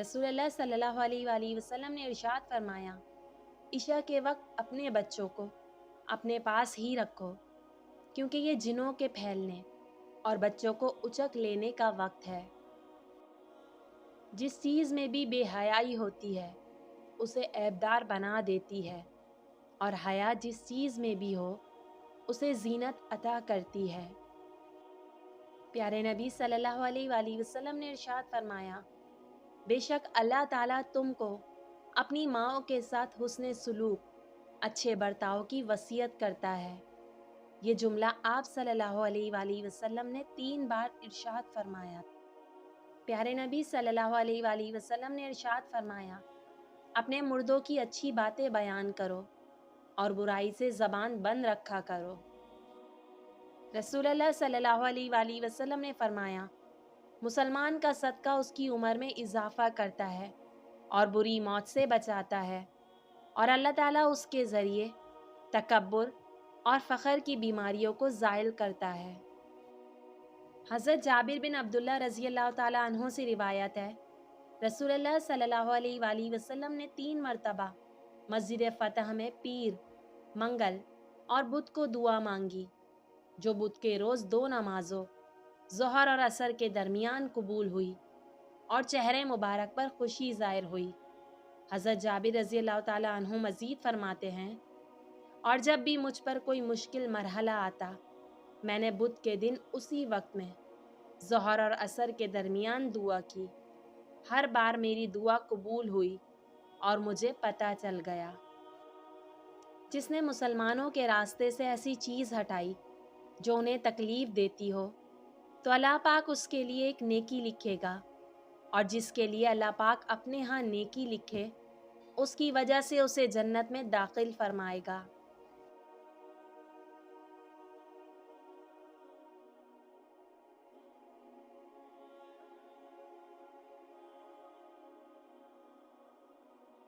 रसूल अल्लाह सल्लल्लाहु अलैहि वआलिहि वसल्लम ने इरशाद फरमाया, इशा के वक्त अपने बच्चों को अपने पास ही रखो, क्योंकि ये जिनों के फैलने और बच्चों को उचक लेने का वक्त है। जिस चीज़ में भी बेहयाई होती है उसे ऐबदार बना देती है, और हया जिस चीज़ में भी हो उसे जीनत अता करती है। प्यारे नबी सल्लल्लाहु अलैहि वसल्लम ने इरशाद फरमाया, बेशक अल्लाह ताला तुमको अपनी माओं के साथ हुस्ने सुलूक, अच्छे बर्ताव की वसीयत करता है। ये जुमला आप सल्लल्लाहु अलैहि वसल्लम ने 3 बार इरशाद फरमाया। प्यारे नबी सल्लल्लाहु अलैहि वसल्लम ने इरशाद फरमाया, अपने मुर्दों की अच्छी बातें बयान करो और बुराई से ज़बान बंद रखा करो। रसूल अल्लाह सल्लल्लाहु अलैहि वसल्लम ने फरमाया, मुसलमान का सदका उसकी उम्र में इजाफा करता है और बुरी मौत से बचाता है, और अल्लाह ताला उसके ज़रिए तकब्बुर और फ़ख्र की बीमारियों को ज़ाइल करता है। हज़रत जाबिर बिन अब्दुल्ला रज़ी अल्लाह ताला अन्हो से रिवायत है, रसूल अल्लाह सल्लल्लाहु अलैहि वसल्लम ने 3 मरतबा मस्जिद फ़तह में पीर, मंगल और बुध को दुआ मांगी, जो बुध के रोज़ 2 नमाजों ज़ोहर और असर के दरमियान कबूल हुई और चेहरे मुबारक पर खुशी ज़ाहिर हुई। हज़रत जाबिर रज़ी अल्लाह ताला अन्हु मज़ीद फरमाते हैं, और जब भी मुझ पर कोई मुश्किल मरहला आता, मैंने बुध के दिन उसी वक्त में ज़ोहर और असर के दरमियान दुआ की। हर बार मेरी दुआ कबूल हुई और मुझे पता चल गया। जिसने मुसलमानों के रास्ते से ऐसी चीज़ हटाई जो उन्हें तकलीफ़ देती हो, तो अल्लाह पाक उसके लिए एक नेकी लिखेगा, और जिसके लिए अल्लाह पाक अपने यहाँ नेकी लिखे, उसकी वजह से उसे जन्नत में दाखिल फरमाएगा।